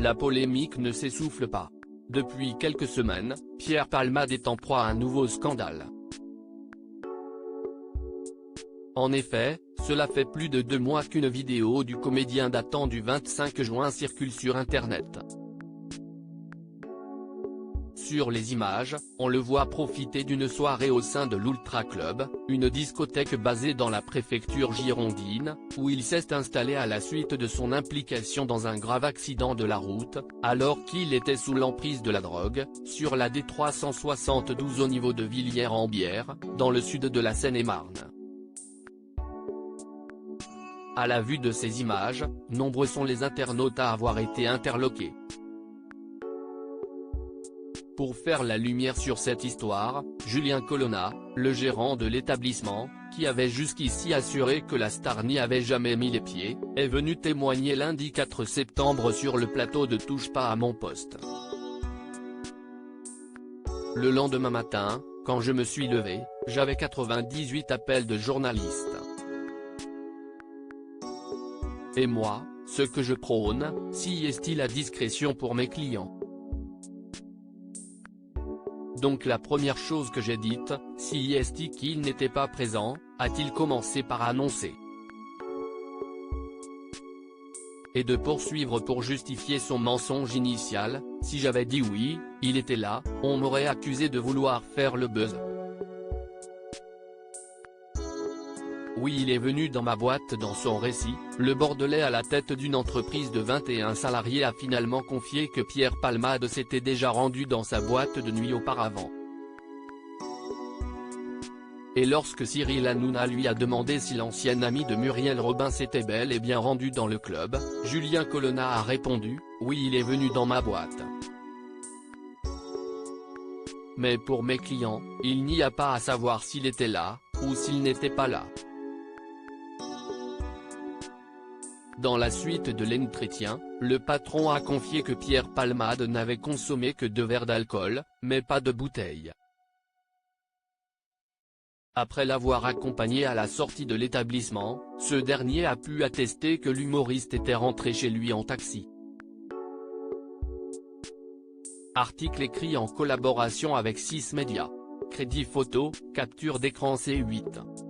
La polémique ne s'essouffle pas. Depuis quelques semaines, Pierre Palmade est en proie à un nouveau scandale. En effet, cela fait plus de 2 mois qu'une vidéo du comédien datant du 25 juin circule sur Internet. Sur les images, on le voit profiter d'une soirée au sein de l'Ultra Club, une discothèque basée dans la préfecture girondine, où il s'est installé à la suite de son implication dans un grave accident de la route, alors qu'il était sous l'emprise de la drogue, sur la D372 au niveau de Villiers-en-Bière, dans le sud de la Seine-et-Marne. À la vue de ces images, nombreux sont les internautes à avoir été interloqués. Pour faire la lumière sur cette histoire, Julien Colonna, le gérant de l'établissement, qui avait jusqu'ici assuré que la star n'y avait jamais mis les pieds, est venu témoigner lundi 4 septembre sur le plateau de Touche pas à mon poste. Le lendemain matin, quand je me suis levé, j'avais 98 appels de journalistes. Et moi, ce que je prône, si est-il la discrétion pour mes clients. Donc la première chose que j'ai dite, si est-il qu'il n'était pas présent, a-t-il commencé par annoncer. Et de poursuivre pour justifier son mensonge initial, si j'avais dit oui, il était là, on m'aurait accusé de vouloir faire le buzz. Oui, il est venu dans ma boîte. Dans son récit, le Bordelais à la tête d'une entreprise de 21 salariés a finalement confié que Pierre Palmade s'était déjà rendu dans sa boîte de nuit auparavant. Et lorsque Cyril Hanouna lui a demandé si l'ancienne amie de Muriel Robin s'était bel et bien rendue dans le club, Julien Colonna a répondu « Oui, il est venu dans ma boîte. Mais pour mes clients, il n'y a pas à savoir s'il était là, ou s'il n'était pas là. » Dans la suite de l'entretien, le patron a confié que Pierre Palmade n'avait consommé que 2 verres d'alcool, mais pas de bouteille. Après l'avoir accompagné à la sortie de l'établissement, ce dernier a pu attester que l'humoriste était rentré chez lui en taxi. Article écrit en collaboration avec 6 médias. Crédit photo, capture d'écran C8.